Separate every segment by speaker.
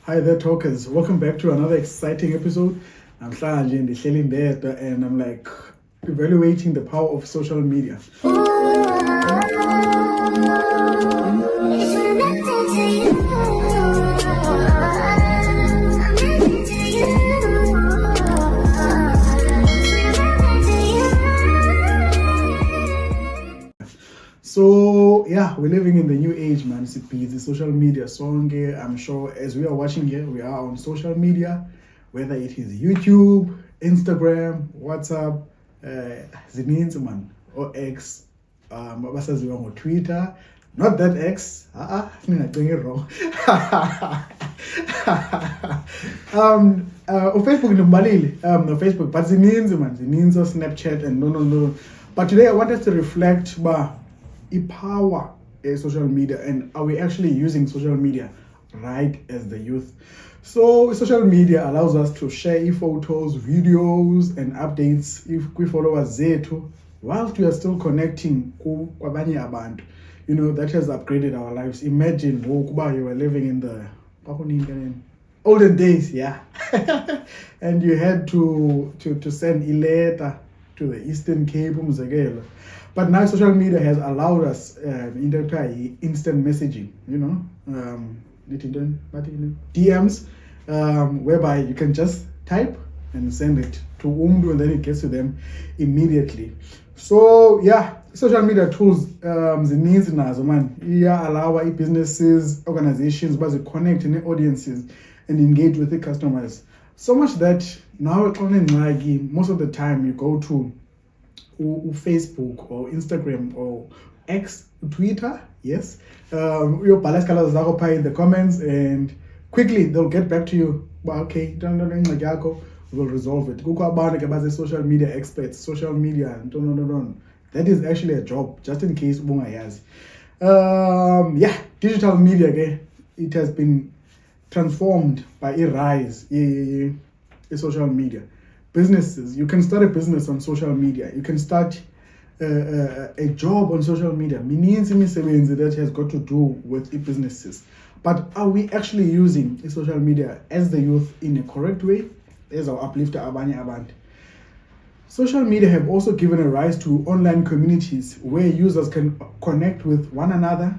Speaker 1: Hi there, talkers. Welcome back to another exciting episode. I'm Sanjay in there, and I'm like evaluating the power of social media. So yeah, we're living in the new age, man. It's busy social media song. I'm sure as we are watching here, we are on social media, whether it is YouTube, Instagram, WhatsApp, zininzi man, or X, abasaziwa on Twitter. Not that X. I'm doing it wrong. On Facebook no Facebook, but zininzi man, zininzi on Snapchat and no. But today I want us to reflect power is social media, and are we actually using social media right as the youth? So social media allows us to share photos, videos, and updates if we follow us zethu whilst we are still connecting kwabanye abantu. You know, that has upgraded our lives. Imagine you were living in the olden days, yeah. And you had to send a letter to the Eastern Cape, but now social media has allowed us instant messaging, DMs, whereby you can just type and send it to Umdu and then it gets to them immediately. So yeah, social media tools zininzi nazo man allow businesses, organizations but connect in audiences and engage with the customers. So much that now most of the time you go to Facebook or Instagram or X, Twitter, yes. Your palace colors are in the comments and quickly they'll get back to you. But okay, we'll resolve it. Social media experts, social media, that is actually a job, just in case digital media again, it has been transformed by a rise in social media. Businesses, you can start a business on social media. You can start a job on social media. That has got to do with businesses. But are we actually using social media as the youth in a correct way? As our uplifter abanye abantu. Social media have also given a rise to online communities where users can connect with one another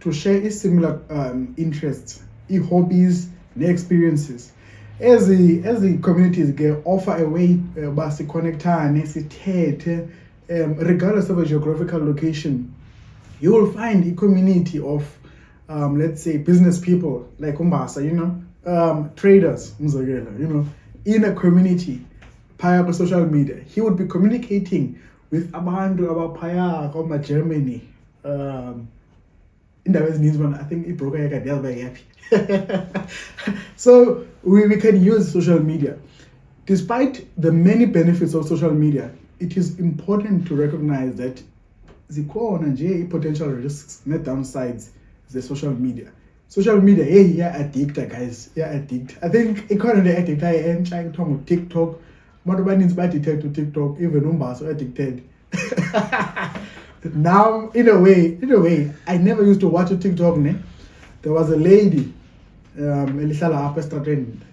Speaker 1: to share similar interests, hobbies, and experiences. As the communities offer a way to connect, regardless of a geographical location, you will find a community of, let's say, business people like Umbasa, traders, in a community, on social media. He would be communicating with abantu about Germany. I think it broke happy. So we can use social media. Despite the many benefits of social media, it is important to recognize that the potential risks and downsides the social media. Social media, addicted, guys. Addicted. I think economy addicted and trying to TikTok. Motorbikes by detect to TikTok, even Umbas are addicted. Now, in a way, I never used to watch a TikTok. There was a lady,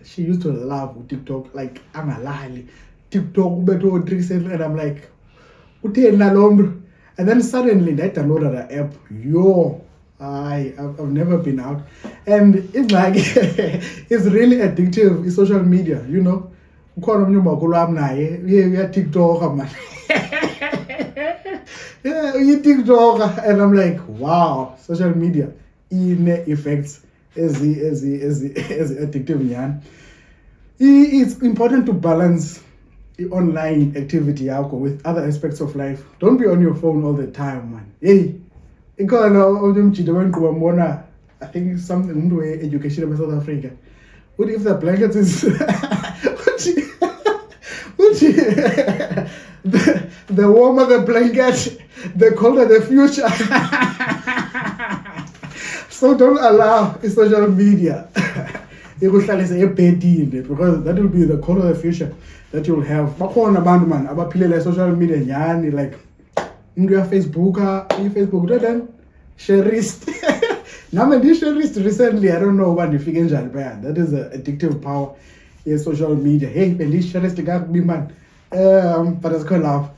Speaker 1: she used to love TikTok, like I'm a lie. TikTok, and I'm like, and then suddenly I downloaded the app. I've never been out, and it's like it's really addictive. It's social media, Yeah, TikTok, man. You TikTok, and I'm like, wow, social media in effects as the addictive yarn. It's important to balance the online activity with other aspects of life. Don't be on your phone all the time, man. Hey, I think something to education in South Africa. What if the blankets is the warmer the blanket, the colder the future. So don't allow social media because that will be the color of the future that you'll have. About social media, like Facebook, then sharist. Now, recently, I don't know what you figure in bad. That is an addictive power in social media. Hey, man. But it's called love.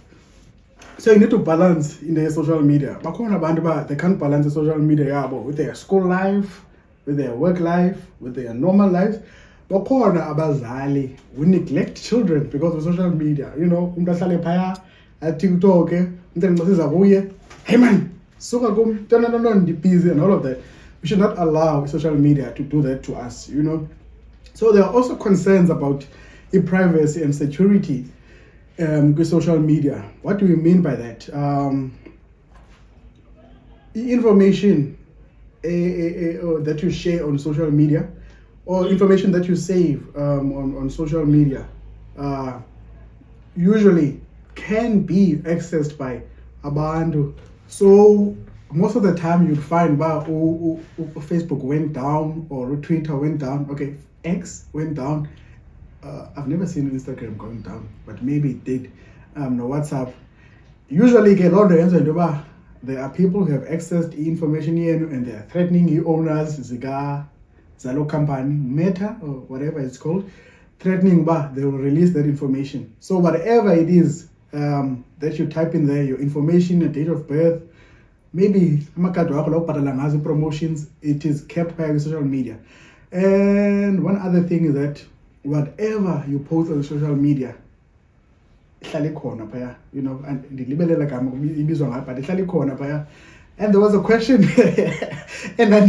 Speaker 1: So you need to balance in the social media. They can't balance the social media with their school life, with their work life, with their normal life. Abazali, we neglect children because of social media. You know, at TikTok, hey man, busy and all of that. We should not allow social media to do that to us, you know. So there are also concerns about privacy and security with social media. What do we mean by that? Information that you share on social media, or information that you save on social media, usually can be accessed by abantu. So most of the time you'd find Facebook went down or Twitter went down. Okay, X went down. I've never seen Instagram going down, but maybe it did. No, WhatsApp. Usually, there are people who have accessed information here and they are threatening the owners, Zalo company, Meta, or whatever it's called, threatening they will release that information. So whatever it is that you type in there, your information, your date of birth, maybe promotions, it is kept by social media. And one other thing is that whatever you post on social media, you know, and and there was a question and then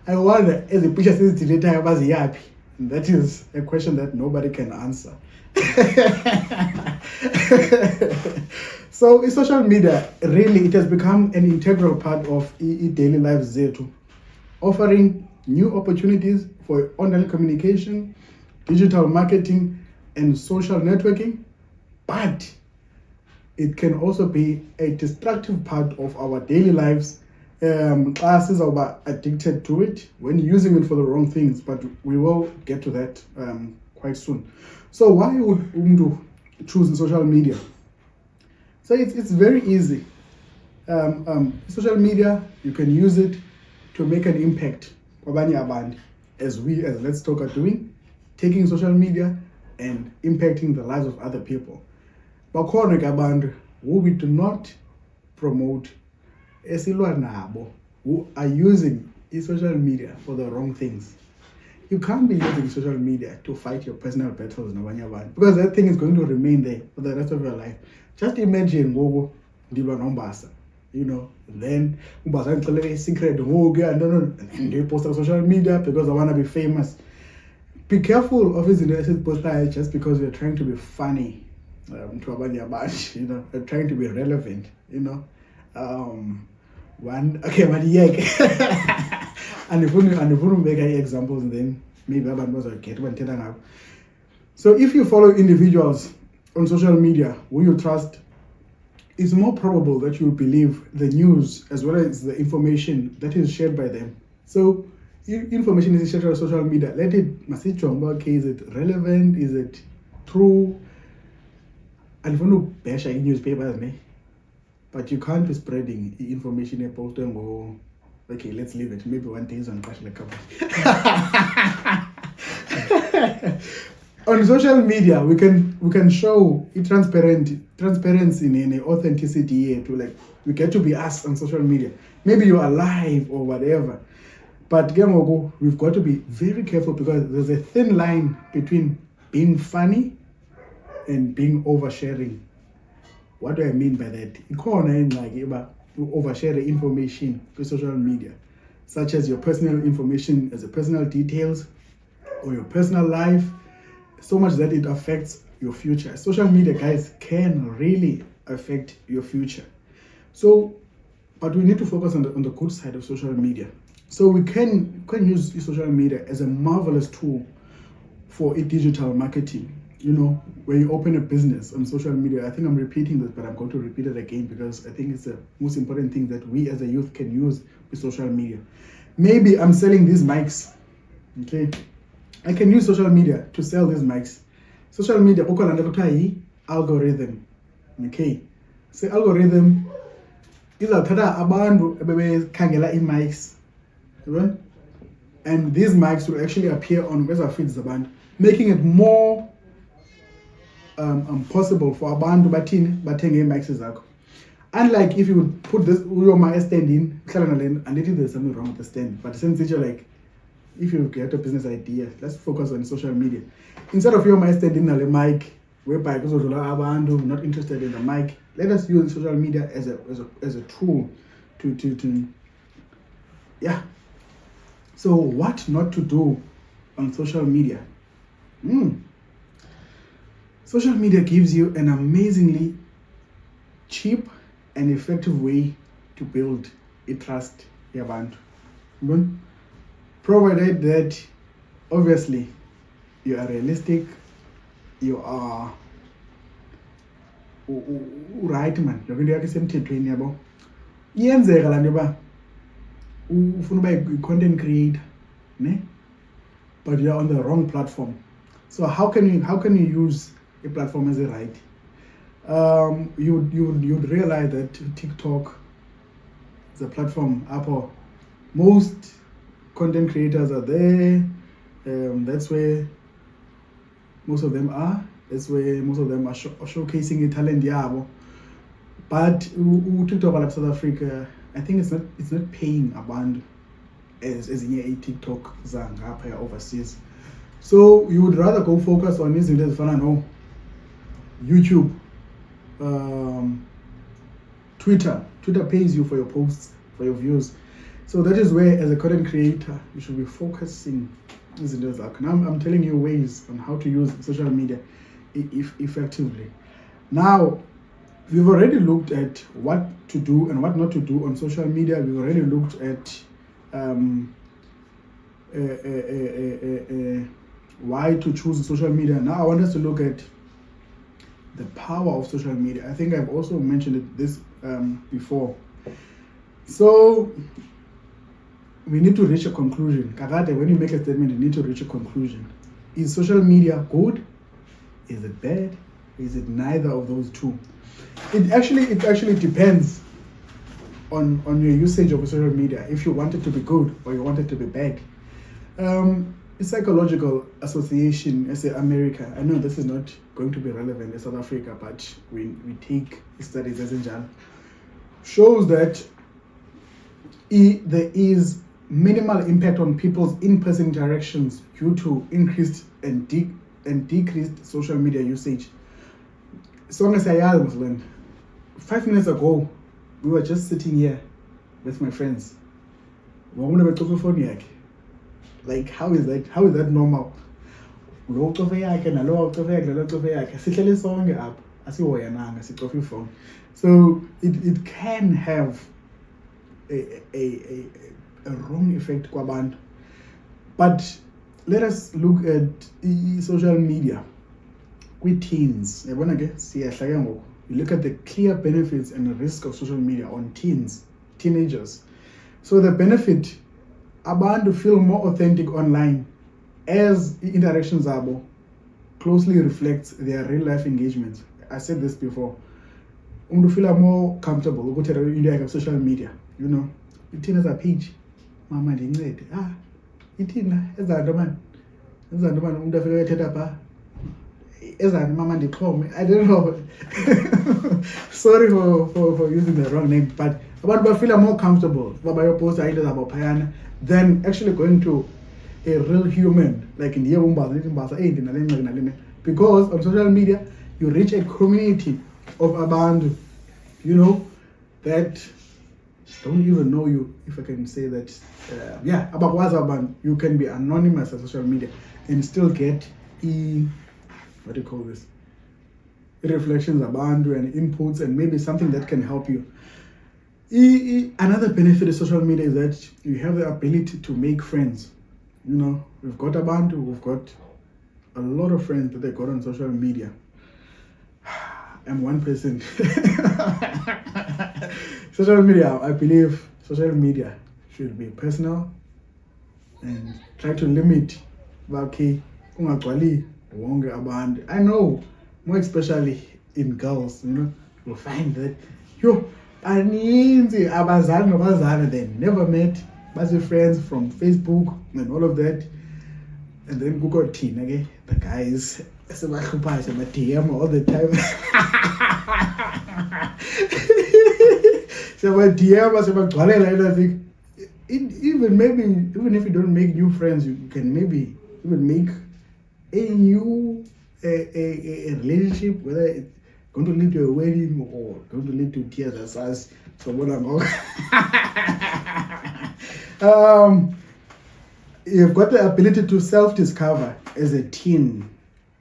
Speaker 1: I wonder as a picture says deleted, and that is a question that nobody can answer. So social media, really, it has become an integral part of daily lives zetu, offering new opportunities for online communication, digital marketing, and social networking, but it can also be a destructive part of our daily lives. Classes are addicted to it when using it for the wrong things, but we will get to that quite soon. So why would Umdu choose social media? So it's very easy. Social media, you can use it to make an impact. As we as Let's Talk are doing, taking social media and impacting the lives of other people. But who we do not promote who are using social media for the wrong things. You can't be using social media to fight your personal battles, because that thing is going to remain there for the rest of your life. Just imagine you know, then secret and they post on social media because I want to be famous. Be careful of his poster just because you're trying to be funny, you know, you're trying to be relevant, you know. And if we make any examples, then maybe I will get one. So if you follow individuals on social media who you trust, it's more probable that you'll believe the news as well as the information that is shared by them. So information is shared on social media. Let it, okay, is it relevant? Is it true? And if you want to bash in newspapers, but you can't be spreading information about and go, okay, let's leave it. Maybe one day is on crash like cover. On social media, we can show transparency and authenticity to, like, we get to be us on social media. Maybe you are live or whatever, but we've got to be very careful because there's a thin line between being funny and being oversharing. What do I mean by that? You overshare information to social media, such as your personal information, as your personal details or your personal life, so much that it affects your future. Social media, guys, can really affect your future. So, but we need to focus on the good side of social media. So we can use social media as a marvelous tool for digital marketing. You know, when you open a business on social media, I think I'm repeating this, but I'm going to repeat it again because I think it's the most important thing that we as a youth can use with social media. Maybe I'm selling these mics, okay? I can use social media to sell these mics. Social media, algorithm, okay? So algorithm, izawuthatha abantu ebebekhangela ii-mics, right? And these mics will actually appear on kweza feeds zabantu, making it more possible for abantu bathini bathenge ii-mics zakho. Unlike if you would put this uyoma stand in, and there's something wrong with the stand, but since it's like, if you get a business idea, let's focus on social media. Instead of your stand in the mic, whereby because of not interested in the mic, let us use social media as a tool to yeah. So what not to do on social media? Social media gives you an amazingly cheap and effective way to build a trust yabantu. Provided that obviously you are realistic, you are right man, yonke into yakho isemthethweni yabo. Iyenzeka la nto yoba ufuna uba i-content creator, ne? But you are on the wrong platform. So how can you use a platform as a right? You'd realize that TikTok is a platform apho most content creators are there. That's where most of them are. That's where most of them are showcasing a talent yabo. But TikTok in South Africa, I think it's not paying abantu as in a TikTok zangapha overseas. So you would rather go focus on izinto ezifana no YouTube, Twitter pays you for your posts, for your views. So that is where, as a content creator, you should be focusing. Now I'm telling you ways on how to use social media effectively. Now, we've already looked at what to do and what not to do on social media. We've already looked at why to choose social media. Now I want us to look at the power of social media. I think I've also mentioned this before. So we need to reach a conclusion. Kakade, when you make a statement, you need to reach a conclusion. Is social media good? Is it bad? Is it neither of those two? It actually depends on your usage of social media. If you want it to be good or you want it to be bad. A psychological association, as America, I know this is not going to be relevant in South Africa, but we take studies as in shows that there is minimal impact on people's in-person interactions due to increased and decreased social media usage. So as I was learned 5 minutes ago, we were just sitting here with my friends. Like, how is that normal? So it can have a wrong effect kwabantu. But let us look at social media with teens. You look at the clear benefits and the risk of social media on teenagers. So the benefit, abantu feel more authentic online as interactions closely reflects their real life engagements. I said this before. You feel more comfortable with social media. You know, teenagers are page. Mama didn't itina ezanto man umuntu afika ethetha pha ezanto mama ndiqhome. I don't know. Sorry for using the wrong name, but abantu feel more comfortable babayoposta into zabo phayana than actually going to a real human, like in the because on social media you reach a community of abantu, you know, that don't even know you, if I can say that. You can be anonymous on social media and still get what do you call this? Reflections about and inputs and maybe something that can help you. Another benefit of social media is that you have the ability to make friends. You know, we've got a lot of friends that they got on social media. I'm one person. Social media, I believe social media should be personal and try to limit. I know, more especially in girls, you know, you'll find that Aninzi abazali nobazana they never met, base friends from Facebook and all of that. And then Google Teen again, the guys DM all the time. Even if you don't make new friends, you can maybe even make a new a relationship, whether it's going to lead to a wedding or going to lead to tears as us. So what I'm you've got the ability to self-discover as a teen,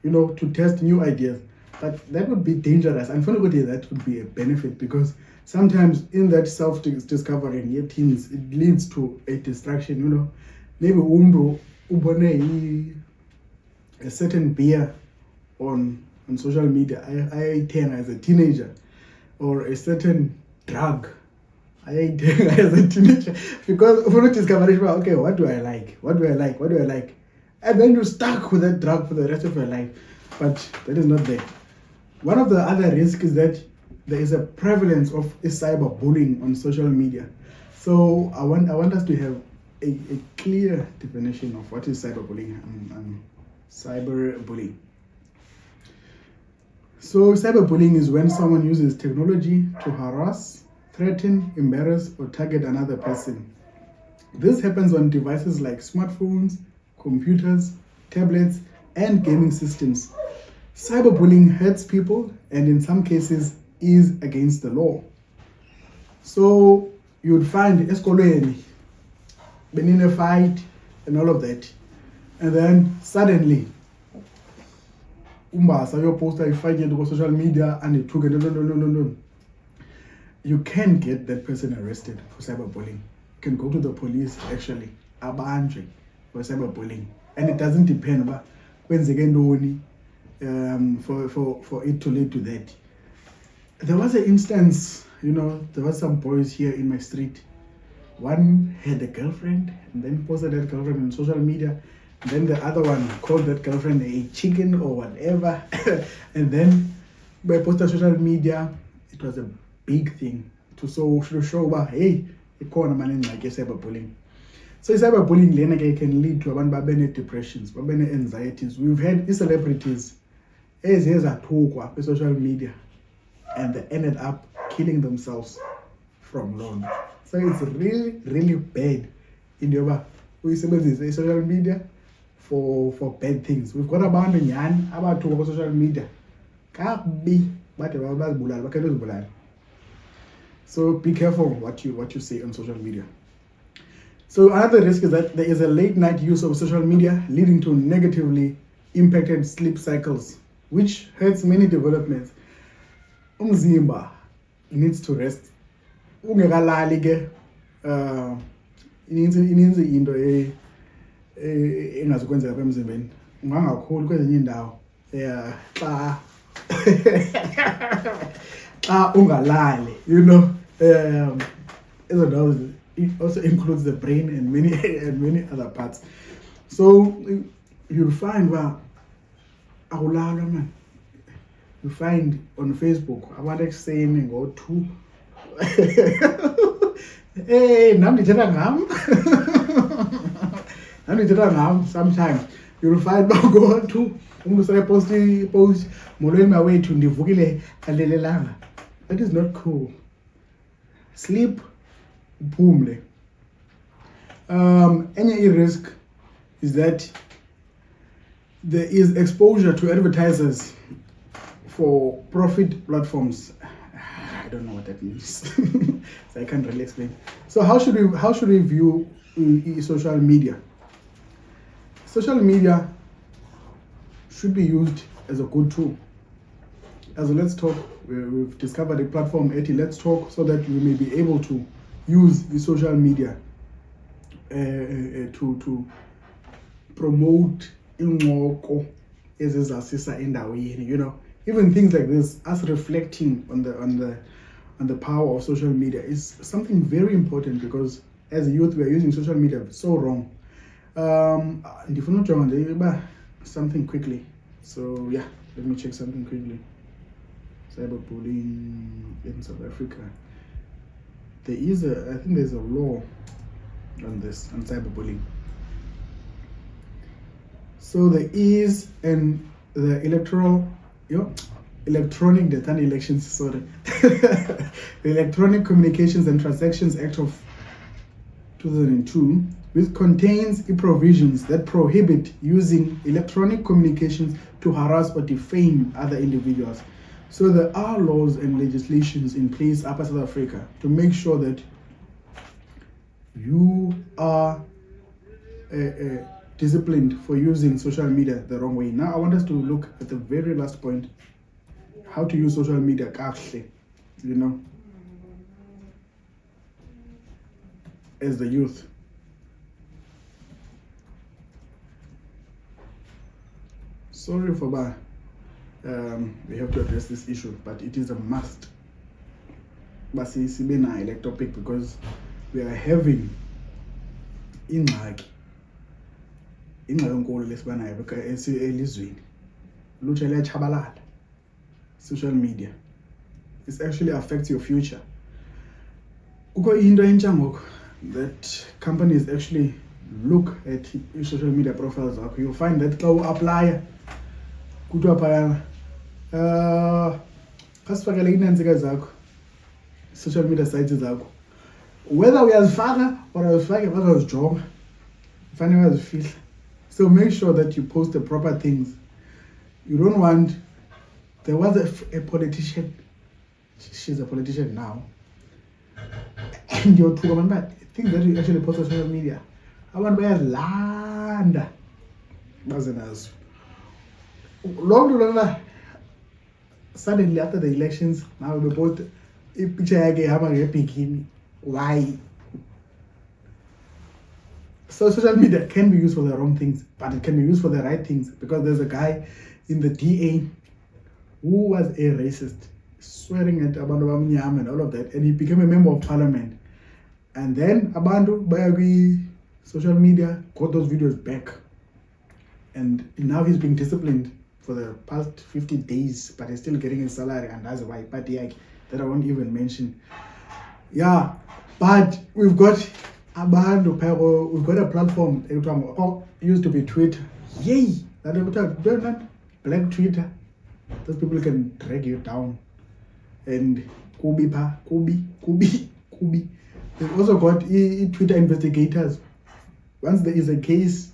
Speaker 1: to test new ideas. But that would be dangerous. Unfortunately, that would be a benefit because sometimes in that self-discovery in your teens, it leads to a distraction, Maybe a certain beer on social media, I 10 as a teenager, or a certain drug I ate as a teenager, because for not discovering, okay, what do I like? And then you're stuck with that drug for the rest of your life. But that is not there. One of the other risks is that there is a prevalence of cyberbullying on social media. So I want us to have a clear definition of what is cyberbullying and cyberbullying. So cyberbullying is when someone uses technology to harass, threaten, embarrass, or target another person. This happens on devices like smartphones, computers, tablets, and gaming systems. Cyberbullying hurts people and in some cases is against the law. So you would find eskolweni, been in a fight and all of that. And then suddenly, your poster you fight on social media and it took it. No. You can get that person arrested for cyberbullying. You can go to the police actually, abanjwe for cyberbullying. And it doesn't depend about when they get for it to lead to that. There was an instance, there was some boys here in my street. One had a girlfriend and then posted that girlfriend on social media. And then the other one called that girlfriend a chicken or whatever. And then by posting on social media, it was a big thing to show about, hey, cyberbullying. So cyberbullying can lead to depressions, anxieties. We've had celebrities as talk social media and they ended up killing themselves from loan. So it's really, really bad in the social media for bad things. We've got about social media. So be careful what you say on social media. So another risk is that there is a late night use of social media leading to negatively impacted sleep cycles, which hurts many developments. Umzimba needs to rest. Ungekalali ke ininzi into engazokwenzeka apha emzimbeni. Ungangakhuli kwezinye indawo xa ungalali, it also includes the brain and many other parts. So you'll find man. You find on Facebook abantu saying go to hey sometimes you'll find go to post molweni mawethu ndivukile alelelanga. That is not cool. Sleep uphumle. Any risk is that there is exposure to advertisers for profit platforms. I don't know what that means. So I can't really explain. So how should we view social media? Social media should be used as a good tool. As a Let's Talk, we've discovered a platform at Let's Talk so that we may be able to use the social media to promote ingxoxo ezizasisa endaweni, even things like this. Us reflecting on the power of social media is something very important, because as a youth we are using social media so wrong. Something quickly. So yeah, let me check something quickly. Cyberbullying in South Africa. I think there's a law on this, on cyberbullying. So there is the Electronic Communications and Transactions Act of 2002, which contains provisions that prohibit using electronic communications to harass or defame other individuals. So there are laws and legislations in place up in South Africa to make sure that you are disciplined for using social media the wrong way. Now I want us to look at the very last point, how to use social media kahle, as the youth. Sorry for that. We have to address this issue, but it is a must. But like topic because we are having ingxaki enkulu lesibanayo elizweni. Lutsha liyatshabalala. Social media. It actually affects your future. Kukho into entsha ngoku that companies actually look at social media profiles zakho. You'll find that xa u-apply kuthiwa phayana khasifakele inantsika zakho social media sites zakho, whether uyazifaka or awuzifaki bazazijonga, fanele uyazifihla. So make sure that you post the proper things. You don't want, there was a politician, she's a politician now, and you're talking about things that you actually post on social media. I want to land doesn't as long suddenly after the elections now we both a picture having a bikini. Why? So social media can be used for the wrong things, but it can be used for the right things, because there's a guy in the DA who was a racist, swearing at Abantu Bamnyama and all of that, and he became a member of parliament. And then Abantu Bayagi social media got those videos back, and now he's being disciplined for the past 50 days, but he's still getting his salary, and that's why that I won't even mention. Yeah, but we've got Abantu, we've got a platform used to be Twitter. Yay! That black Twitter. Those people can drag you down. And Kubi. They've also got Twitter investigators. Once there is a case,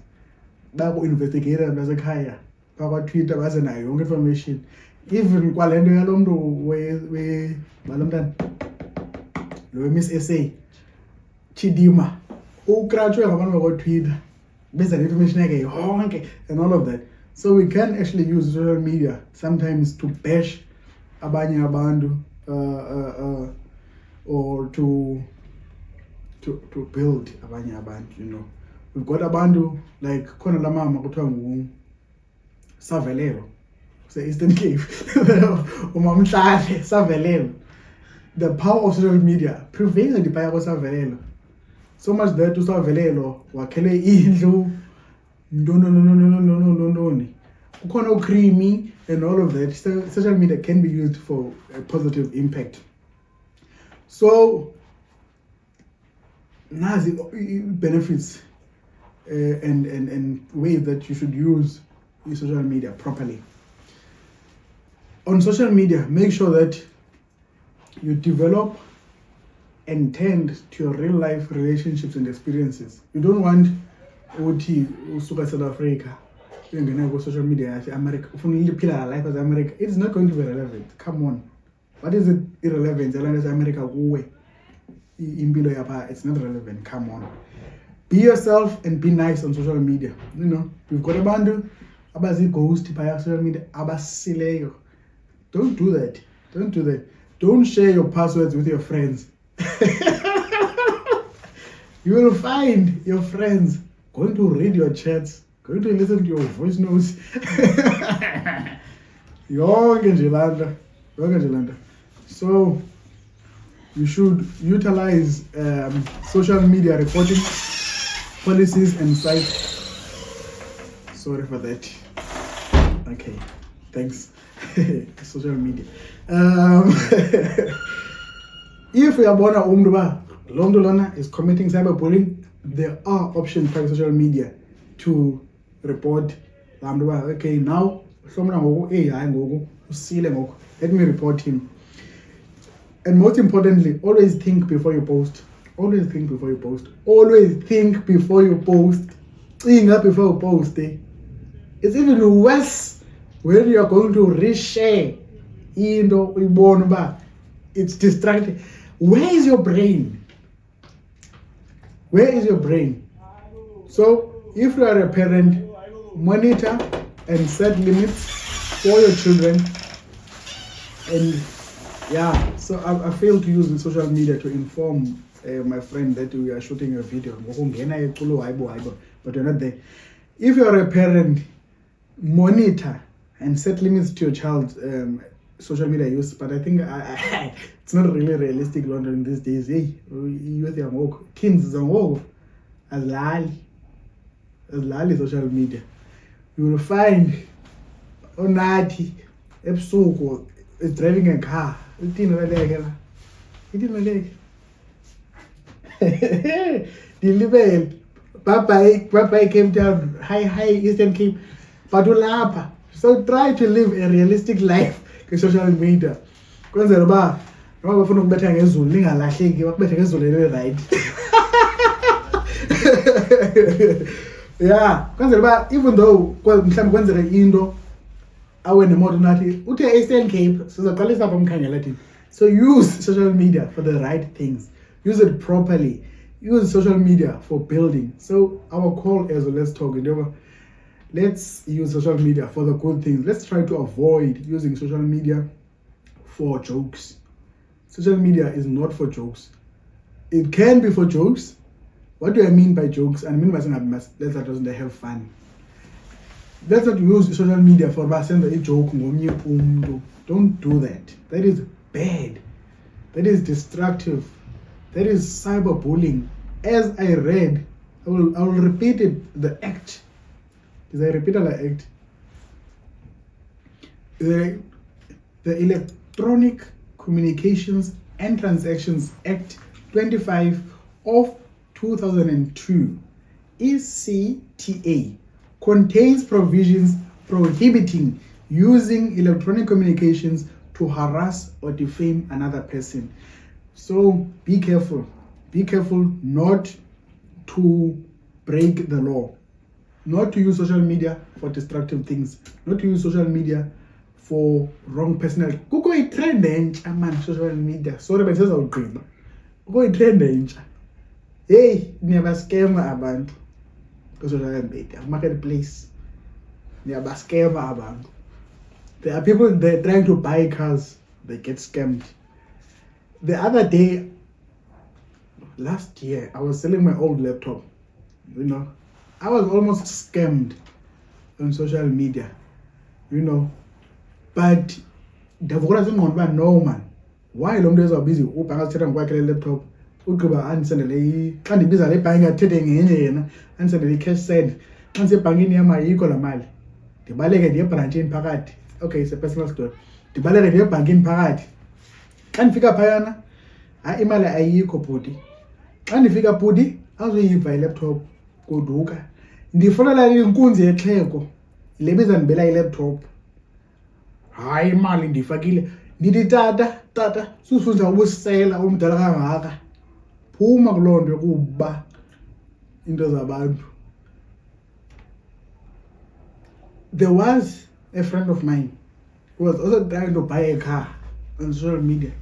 Speaker 1: babo investigator basekhaya baba Twitter basenayo yonke information. Even kwalento yalomntu we balomntana lo Miss SA Chidima ukratshwe ngabantu bako Twitter beza information yakhe yonke and all of that. So we can actually use social media sometimes to bash abanye abantu or to build abanye abantu, We've got abantu like khona la mama kuthiwa ngu Savelelo, Eastern Cape. Umamhlanje Savelelo. The power of social media prevailed by Savelelo. So much that to Savelelo wakhele indlu no. Kukhona creamy and all of that. So social media can be used for a positive impact. So nazi benefits and ways that you should use your social media properly. On social media, make sure that you develop and tend to your real life relationships and experiences. You don't want OT usuka South Africa, you're gonna go social media America, life as America. It's not going to be relevant. Come on. What is it irrelevant? America, it's not relevant. Come on. Be yourself and be nice on social media. We've got a bundle abazi ghost by social media abasileyo. Don't do that. Don't share your passwords with your friends. You will find your friends going to read your chats, going to listen to your voice notes. Yonke nje. So you should utilize social media reporting policies and sites. Sorry for that. Okay, thanks. Social media. if uyabona umuntu ba lo mntu lona is committing cyberbullying, there are options on social media to report laa mntu ba, okay, now hlomna ngoku hayi ngoku usile ngoku, let me report him. And most importantly, always think before you post. Always think before you post. Always think before you post. Cinga before you post. It's even worse when you are going to reshare into uyibona uba it's distracting. Where is your brain? Where is your brain? So if you are a parent, monitor and set limits for your children. And yeah, so I failed to use the social media to inform my friend that we are shooting a video, but you're not there. If you are a parent, monitor and set limits to your child's social media use. But I think it's not really realistic in these days. Hey, youth are woke, teens are woke, as lali social media. You will find Onati Epsuko is driving a car. It didn't like delivered. Bye came down. Hi Eastern Cape. Padulapa. So try to live a realistic life in social media. Because the bar, no one from better as Zuling and Lashing, what better as Zuling, right? Yeah, because the bar, even though some ones are Indo, I went to modernity, Ute Eastern Cape, so the colors are from Kanyalatin. So use social media for the right things. Use it properly. Use social media for building. So our call is let's talk. Let's use social media for the good things. Let's try to avoid using social media for jokes. Social media is not for jokes. It can be for jokes. What do I mean by jokes? I mean by saying let's have fun. Let's not use social media for a joke. Don't do that. That is bad. That is destructive. That is cyberbullying. As I read, I will repeat it. The act. Did I repeat the act? The Electronic Communications and Transactions Act 25 of 2002, ECTA, contains provisions prohibiting using electronic communications to harass or defame another person. So be careful. Be careful not to break the law. Not to use social media for destructive things. Not to use social media for wrong personal. Go trend man social media. Sorry, but it's out there. Go trend. Hey, never scam abantu. Social media marketplace. Never scam abantu. There are people they're trying to buy cars. They get scammed. The other day, last year, I was selling my old laptop. I was almost scammed on social media, But the voice no man. Why long days are busy? I was selling my laptop. And suddenly, can't be busy buying a trading and suddenly cash send. And say banging near my equal mile. The ballet get branch in Parat. Okay, it's a personal story. The ballet get banging Parat. Can't figure payana. I email a yiko putty. And figure putty, I'll leave my laptop. Go duka. The follow in Kunzi at Clego. Lebes and Bella laptop. Hi, Marlin, the Fagil. Nidi tata, Susan was sail Daraga. Puma Glonde Uba into the band. There was a friend of mine who was also trying to buy a car on social media.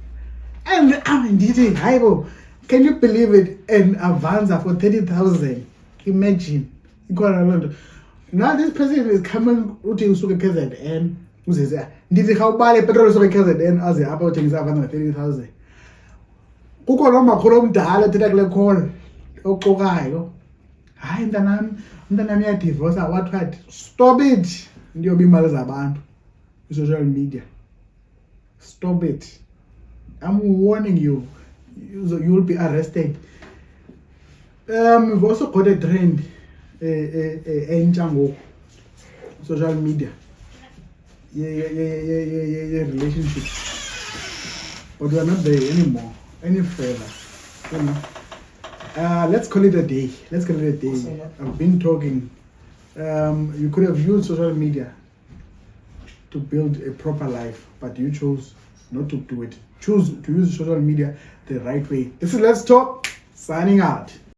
Speaker 1: And I'm did Hibo. Can you believe it? An Avanza for 30,000. Imagine. Now this person is coming to KZN. Who says, did you how buy a petrol so KZN as the Apple things Avanza 30,000? Kuko no makholo mdala thetha kule call oqokayo. Hayi mntanami ya divorce what stop it. Ndiyoba imali zabantu social media. Stop it. I'm warning you. You'll be arrested. We've also got a trend in social media. Yeah, relationship. But we are not there anymore. any further. You know. Let's call it a day. Let's call it a day. I've been talking. You could have used social media to build a proper life, but you chose not to do it. Choose to use social media the right way. This is Let's Talk, signing out.